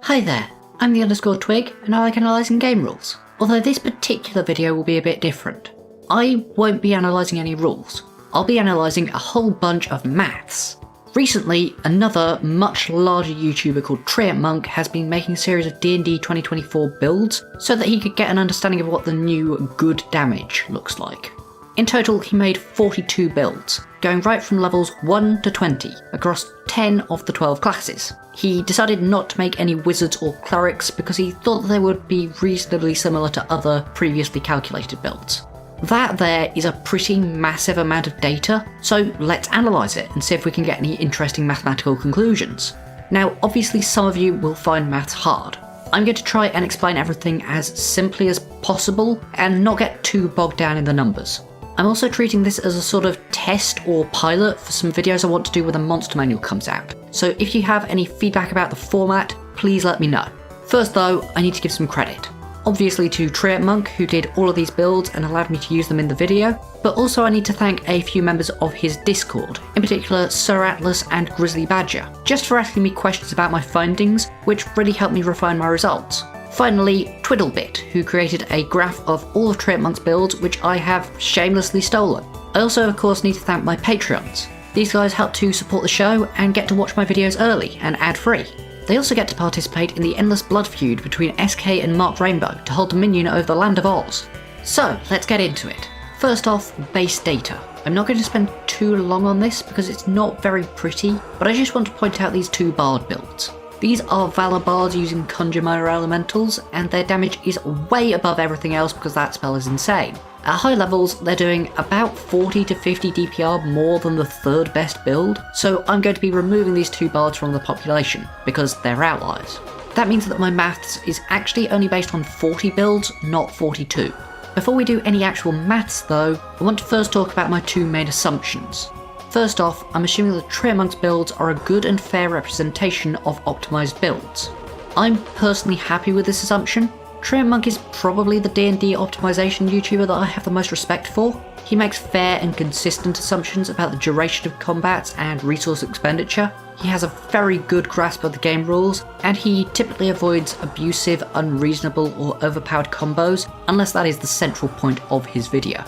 Hi there, I'm the _twig and I like analysing game rules. Although this particular video will be a bit different. I won't be analysing any rules, I'll be analysing a whole bunch of maths. Recently, another much larger YouTuber called Treantmonk has been making a series of D&D 2024 builds so that he could get an understanding of what the new good damage looks like. In total, he made 42 builds, going right from levels 1 to 20 across 10 of the 12 classes. He decided not to make any wizards or clerics because he thought that they would be reasonably similar to other previously calculated builds. That there is a pretty massive amount of data, so let's analyse it and see if we can get any interesting mathematical conclusions. Now, obviously some of you will find maths hard. I'm going to try and explain everything as simply as possible and not get too bogged down in the numbers. I'm also treating this as a sort of test or pilot for some videos I want to do when the monster manual comes out. So if you have any feedback about the format, please let me know. First though, I need to give some credit. Obviously to Treantmonk, who did all of these builds and allowed me to use them in the video, but also I need to thank a few members of his Discord, in particular Sir Atlas and Grizzly Badger, just for asking me questions about my findings, which really helped me refine my results. Finally, Twiddlebit, who created a graph of all of Treantmonk's builds, which I have shamelessly stolen. I also of course need to thank my Patreons. These guys help to support the show and get to watch my videos early and ad-free. They also get to participate in the endless blood feud between SK and Mark Rainbow to hold dominion over the land of Oz. So, let's get into it. First off, base data. I'm not going to spend too long on this because it's not very pretty, but I just want to point out these two bard builds. These are Valor bards using Conjure Minor Elementals, and their damage is way above everything else because that spell is insane. At high levels, they're doing about 40 to 50 DPR more than the third best build, so I'm going to be removing these two bards from the population, because they're outliers. That means that my maths is actually only based on 40 builds, not 42. Before we do any actual maths though, I want to first talk about my two main assumptions. First off, I'm assuming that Treantmonk's builds are a good and fair representation of optimised builds. I'm personally happy with this assumption. Treantmonk is probably the D&D optimisation YouTuber that I have the most respect for. He makes fair and consistent assumptions about the duration of combats and resource expenditure. He has a very good grasp of the game rules, and he typically avoids abusive, unreasonable or overpowered combos, unless that is the central point of his video.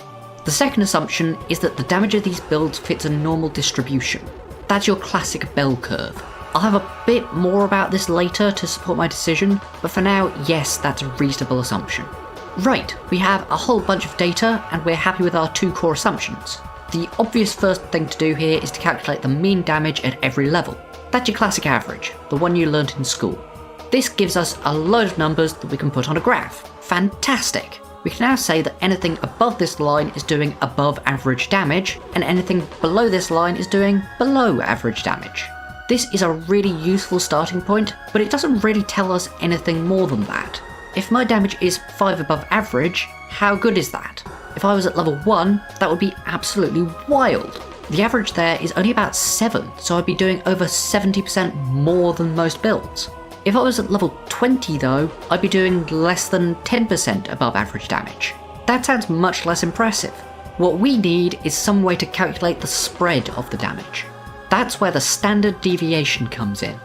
The second assumption is that the damage of these builds fits a normal distribution. That's your classic bell curve. I'll have a bit more about this later to support my decision, but for now, yes, that's a reasonable assumption. Right, we have a whole bunch of data and we're happy with our two core assumptions. The obvious first thing to do here is to calculate the mean damage at every level. That's your classic average, the one you learnt in school. This gives us a load of numbers that we can put on a graph. Fantastic! We can now say that anything above this line is doing above average damage, and anything below this line is doing below average damage. This is a really useful starting point, but it doesn't really tell us anything more than that. If my damage is 5 above average, how good is that? If I was at level 1, that would be absolutely wild. The average there is only about 7, so I'd be doing over 70% more than most builds. If I was at level 20 though, I'd be doing less than 10% above average damage. That sounds much less impressive. What we need is some way to calculate the spread of the damage. That's where the standard deviation comes in.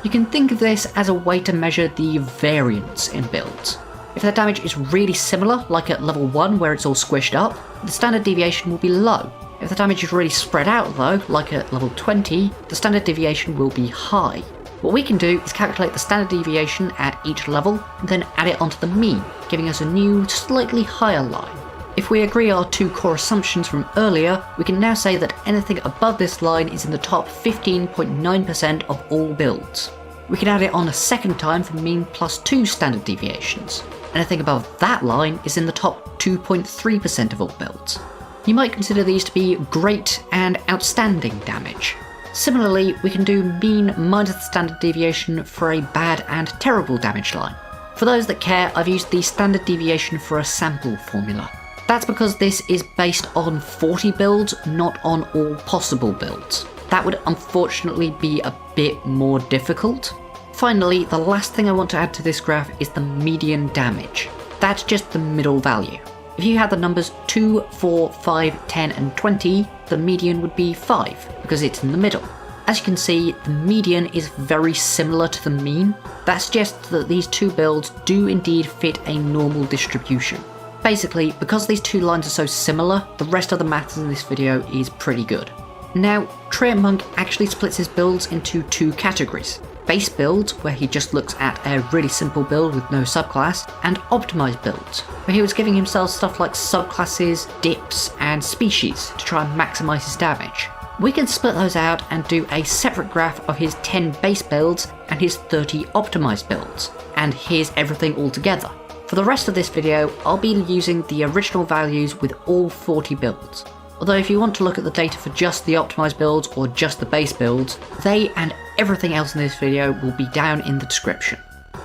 You can think of this as a way to measure the variance in builds. If the damage is really similar, like at level 1 where it's all squished up, the standard deviation will be low. If the damage is really spread out though, like at level 20, the standard deviation will be high. What we can do is calculate the standard deviation at each level, and then add it onto the mean, giving us a new, slightly higher line. If we agree our two core assumptions from earlier, we can now say that anything above this line is in the top 15.9% of all builds. We can add it on a second time for mean plus 2 standard deviations. Anything above that line is in the top 2.3% of all builds. You might consider these to be great and outstanding damage. Similarly, we can do mean minus the standard deviation for a bad and terrible damage line. For those that care, I've used the standard deviation for a sample formula. That's because this is based on 40 builds, not on all possible builds. That would unfortunately be a bit more difficult. Finally, the last thing I want to add to this graph is the median damage. That's just the middle value. If you had the numbers 2, 4, 5, 10 and 20, the median would be 5, because it's in the middle. As you can see, the median is very similar to the mean. That suggests that these two builds do indeed fit a normal distribution. Basically, because these two lines are so similar, the rest of the maths in this video is pretty good. Now, Treantmonk actually splits his builds into two categories. Base builds, where he just looks at a really simple build with no subclass, and optimized builds, where he was giving himself stuff like subclasses, dips, and species to try and maximize his damage. We can split those out and do a separate graph of his 10 base builds and his 30 optimized builds, and here's everything all together. For the rest of this video, I'll be using the original values with all 40 builds. Although if you want to look at the data for just the optimized builds or just the base builds, they and everything else in this video will be down in the description.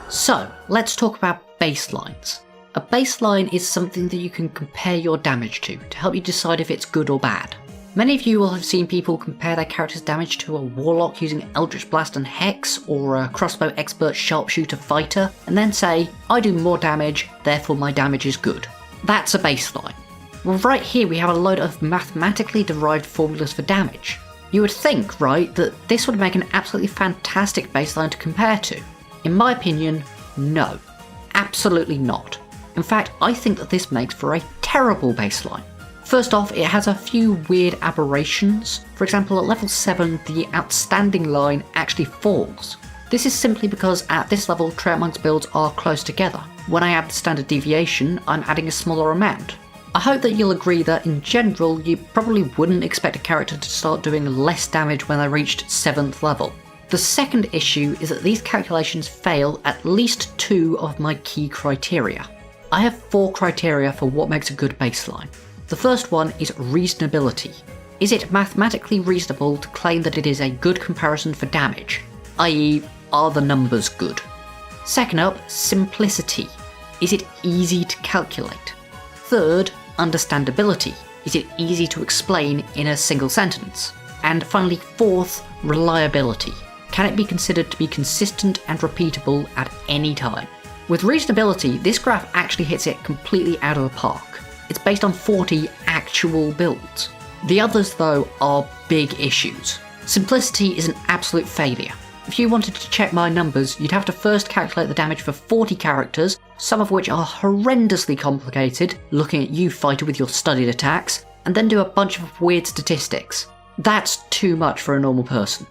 So, let's talk about baselines. A baseline is something that you can compare your damage to help you decide if it's good or bad. Many of you will have seen people compare their character's damage to a warlock using Eldritch Blast and Hex, or a crossbow expert sharpshooter fighter, and then say, I do more damage, therefore my damage is good. That's a baseline. Well, right here we have a load of mathematically derived formulas for damage. You would think, right, that this would make an absolutely fantastic baseline to compare to. In my opinion, no. Absolutely not. In fact, I think that this makes for a terrible baseline. First off, it has a few weird aberrations. For example, at level 7, the outstanding line actually falls. This is simply because at this level, Treantmonk's builds are close together. When I add the standard deviation, I'm adding a smaller amount. I hope that you'll agree that in general, you probably wouldn't expect a character to start doing less damage when they reached 7th level. The second issue is that these calculations fail at least 2 of my key criteria. I have 4 criteria for what makes a good baseline. The first one is reasonability. Is it mathematically reasonable to claim that it is a good comparison for damage? i.e., are the numbers good? Second up, simplicity. Is it easy to calculate? Third, understandability. Is it easy to explain in a single sentence? And finally, fourth, reliability. Can it be considered to be consistent and repeatable at any time? With reasonability, this graph actually hits it completely out of the park. It's based on 40 actual builds. The others, though, are big issues. Simplicity is an absolute failure. If you wanted to check my numbers, you'd have to first calculate the damage for 40 characters, some of which are horrendously complicated, looking at you fighter with your studied attacks, and then do a bunch of weird statistics. That's too much for a normal person.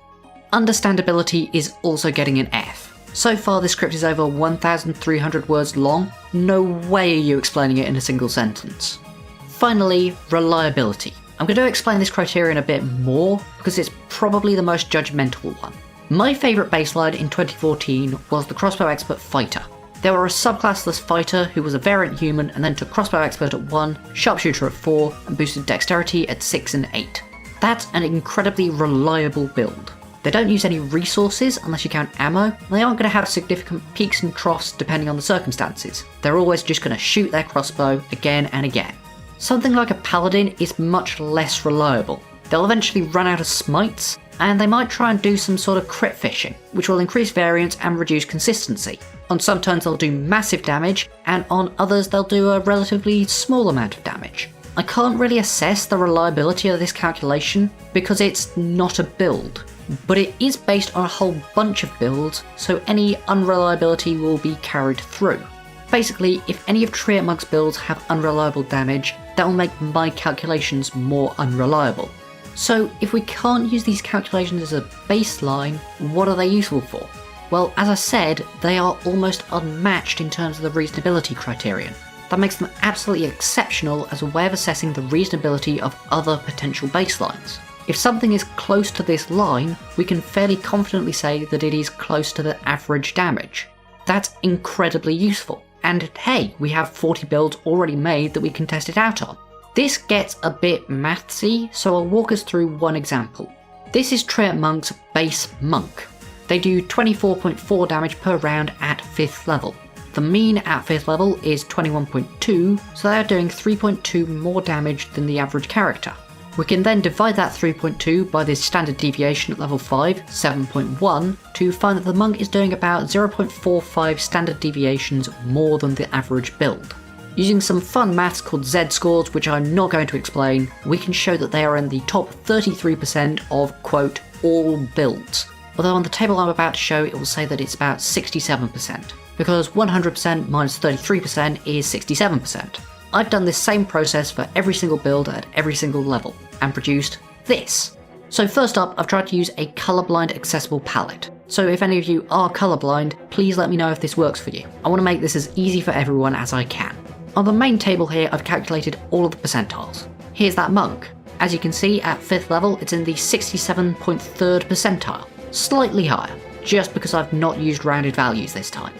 Understandability is also getting an F. So far this script is over 1,300 words long. No way are you explaining it in a single sentence. Finally, reliability. I'm going to explain this criterion a bit more because it's probably the most judgmental one. My favourite baseline in 2014 was the crossbow expert fighter. They were a subclassless fighter who was a variant human and then took crossbow expert at 1, sharpshooter at 4, and boosted dexterity at 6 and 8. That's an incredibly reliable build. They don't use any resources unless you count ammo, and they aren't going to have significant peaks and troughs depending on the circumstances. They're always just going to shoot their crossbow again and again. Something like a paladin is much less reliable. They'll eventually run out of smites, and they might try and do some sort of crit fishing, which will increase variance and reduce consistency. On some turns they'll do massive damage, and on others they'll do a relatively small amount of damage. I can't really assess the reliability of this calculation because it's not a build, but it is based on a whole bunch of builds, so any unreliability will be carried through. Basically, if any of Treantmonk's builds have unreliable damage, that will make my calculations more unreliable. So if we can't use these calculations as a baseline, what are they useful for? Well, as I said, they are almost unmatched in terms of the reasonability criterion. That makes them absolutely exceptional as a way of assessing the reasonability of other potential baselines. If something is close to this line, we can fairly confidently say that it is close to the average damage. That's incredibly useful. And hey, we have 40 builds already made that we can test it out on. This gets a bit mathsy, so I'll walk us through one example. This is Treantmonk's base monk. They do 24.4 damage per round at 5th level. The mean at 5th level is 21.2, so they are doing 3.2 more damage than the average character. We can then divide that 3.2 by the standard deviation at level 5, 7.1, to find that the monk is doing about 0.45 standard deviations more than the average build. Using some fun maths called Z-scores, which I'm not going to explain, we can show that they are in the top 33% of, quote, all builds, although on the table I'm about to show it will say that it's about 67%, because 100% minus 33% is 67%. I've done this same process for every single build at every single level, and produced this. So first up, I've tried to use a colorblind accessible palette. So if any of you are colorblind, please let me know if this works for you. I want to make this as easy for everyone as I can. On the main table here, I've calculated all of the percentiles. Here's that monk. As you can see, at 5th level, it's in the 67.3rd percentile, slightly higher, just because I've not used rounded values this time.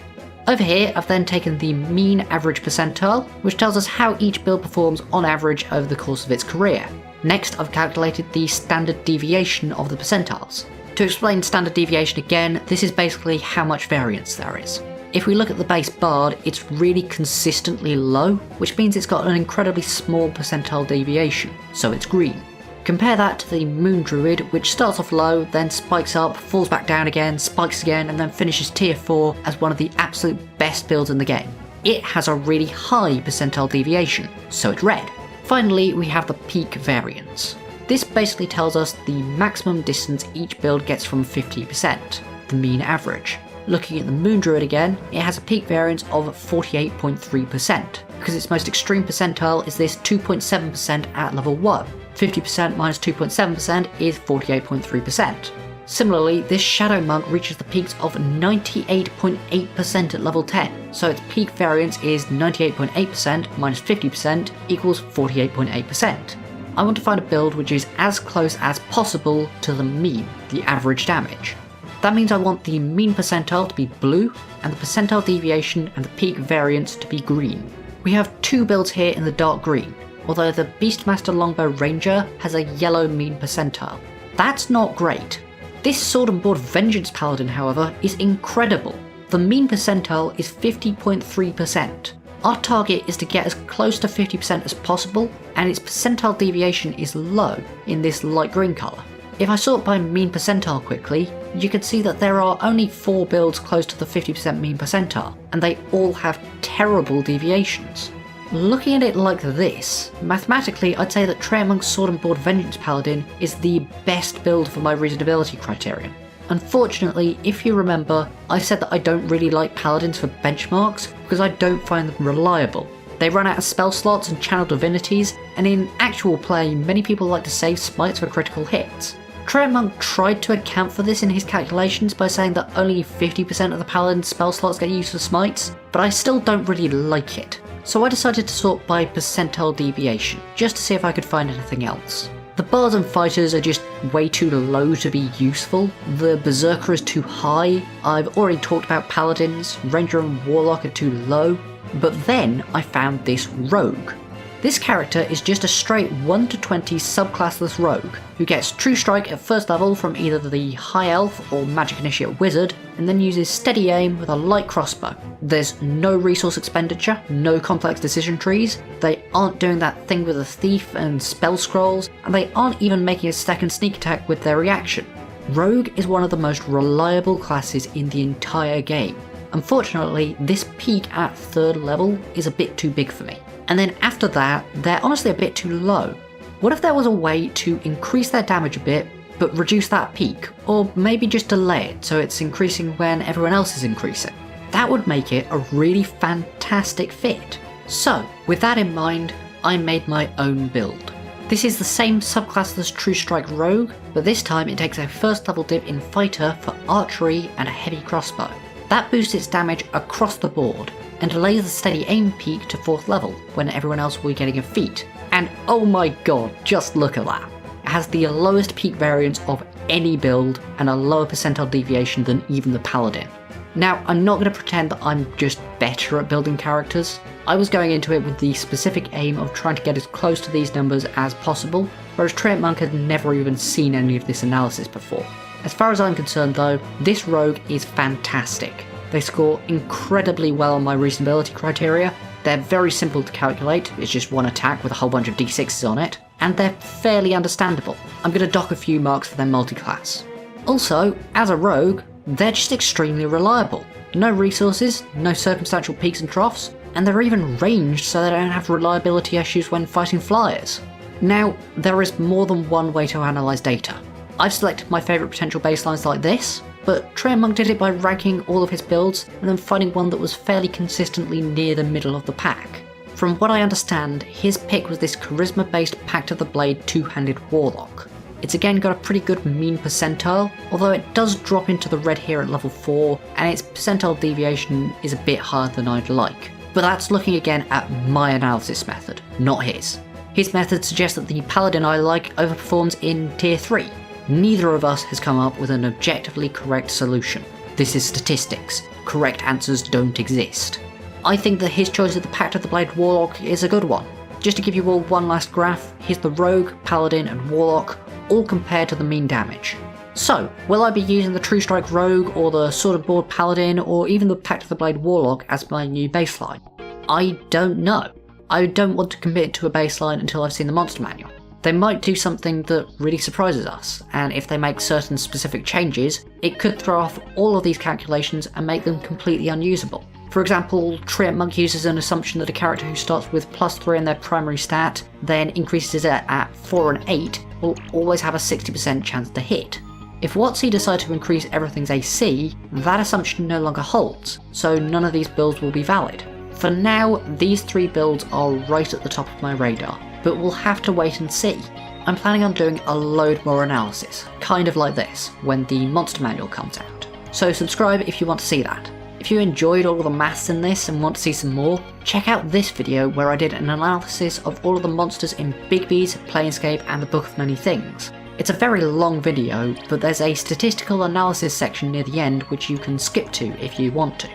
Over here, I've then taken the mean average percentile, which tells us how each build performs on average over the course of its career. Next, I've calculated the standard deviation of the percentiles. To explain standard deviation again, this is basically how much variance there is. If we look at the base bard, it's really consistently low, which means it's got an incredibly small percentile deviation, so it's green. Compare that to the Moon Druid, which starts off low, then spikes up, falls back down again, spikes again, and then finishes tier 4 as one of the absolute best builds in the game. It has a really high percentile deviation, so it's red. Finally, we have the peak variance. This basically tells us the maximum distance each build gets from 50%, the mean average. Looking at the Moon Druid again, it has a peak variance of 48.3%, because its most extreme percentile is this 2.7% at level 1. 50% minus 2.7% is 48.3%. Similarly, this Shadow Monk reaches the peaks of 98.8% at level 10, so its peak variance is 98.8% minus 50% equals 48.8%. I want to find a build which is as close as possible to the mean, the average damage. That means I want the mean percentile to be blue, and the percentile deviation and the peak variance to be green. We have two builds here in the dark green, although the Beastmaster Longbow Ranger has a yellow mean percentile. That's not great. This Sword and Board Vengeance Paladin, however, is incredible. The mean percentile is 50.3%. Our target is to get as close to 50% as possible, and its percentile deviation is low in this light green colour. If I sort by mean percentile quickly, you can see that there are only 4 builds close to the 50% mean percentile, and they all have terrible deviations. Looking at it like this, mathematically I'd say that Treantmonk's Sword and Board Vengeance Paladin is the best build for my reasonability criterion. Unfortunately, if you remember, I said that I don't really like paladins for benchmarks because I don't find them reliable. They run out of spell slots and channel divinities, and in actual play many people like to save smites for critical hits. Treantmonk tried to account for this in his calculations by saying that only 50% of the paladin's spell slots get used for smites, but I still don't really like it. So I decided to sort by percentile deviation, just to see if I could find anything else. The bards and fighters are just way too low to be useful, the berserker is too high, I've already talked about paladins, ranger and warlock are too low, but then I found this rogue. This character is just a straight 1 to 20 subclassless rogue, who gets True Strike at first level from either the High Elf or Magic Initiate Wizard, and then uses Steady Aim with a light crossbow. There's no resource expenditure, no complex decision trees, they aren't doing that thing with a thief and spell scrolls, and they aren't even making a second sneak attack with their reaction. Rogue is one of the most reliable classes in the entire game. Unfortunately, this peak at 3rd level is a bit too big for me. And then after that, they're honestly a bit too low. What if there was a way to increase their damage a bit, but reduce that peak? Or maybe just delay it so it's increasing when everyone else is increasing? That would make it a really fantastic fit. So, with that in mind, I made my own build. This is the same subclassless True Strike Rogue, but this time it takes a 1st level dip in Fighter for archery and a heavy crossbow. That boosts its damage across the board, and delays the Steady Aim peak to 4th level, when everyone else will be getting a feat. And oh my god, just look at that. It has the lowest peak variance of any build, and a lower percentile deviation than even the Paladin. Now, I'm not going to pretend that I'm just better at building characters. I was going into it with the specific aim of trying to get as close to these numbers as possible, whereas Treantmonk had never even seen any of this analysis before. As far as I'm concerned though, this rogue is fantastic. They score incredibly well on my reasonability criteria, they're very simple to calculate, it's just one attack with a whole bunch of d6s on it, and they're fairly understandable. I'm going to dock a few marks for their multi-class. Also, as a rogue, they're just extremely reliable. No resources, no circumstantial peaks and troughs, and they're even ranged so they don't have reliability issues when fighting flyers. Now, there is more than one way to analyse data. I've selected my favourite potential baselines like this, but Treantmonk did it by ranking all of his builds and then finding one that was fairly consistently near the middle of the pack. From what I understand, his pick was this charisma based Pact of the Blade two-handed Warlock. It's again got a pretty good mean percentile, although it does drop into the red here at level 4 and its percentile deviation is a bit higher than I'd like. But that's looking again at my analysis method, not his. His method suggests that the paladin I like overperforms in tier 3. Neither of us has come up with an objectively correct solution. This is statistics. Correct answers don't exist. I think that his choice of the Pact of the Blade Warlock is a good one. Just to give you all one last graph, here's the Rogue, Paladin and Warlock, all compared to the mean damage. So, will I be using the True Strike Rogue or the Sword and Board Paladin or even the Pact of the Blade Warlock as my new baseline? I don't know. I don't want to commit to a baseline until I've seen the monster manual. They might do something that really surprises us, and if they make certain specific changes, it could throw off all of these calculations and make them completely unusable. For example, Treantmonk uses an assumption that a character who starts with +3 in their primary stat, then increases it at 4 and 8, will always have a 60% chance to hit. If WotC decide to increase everything's AC, that assumption no longer holds, so none of these builds will be valid. For now, these 3 builds are right at the top of my radar, but we'll have to wait and see. I'm planning on doing a load more analysis, kind of like this, when the monster manual comes out. So subscribe if you want to see that. If you enjoyed all of the maths in this and want to see some more, check out this video where I did an analysis of all of the monsters in Bigby's, Planescape and the Book of Many Things. It's a very long video, but there's a statistical analysis section near the end which you can skip to if you want to.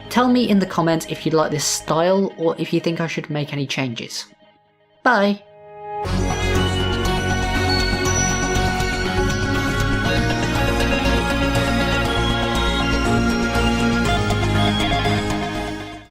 Tell me in the comments if you'd like this style or if you think I should make any changes. Bye!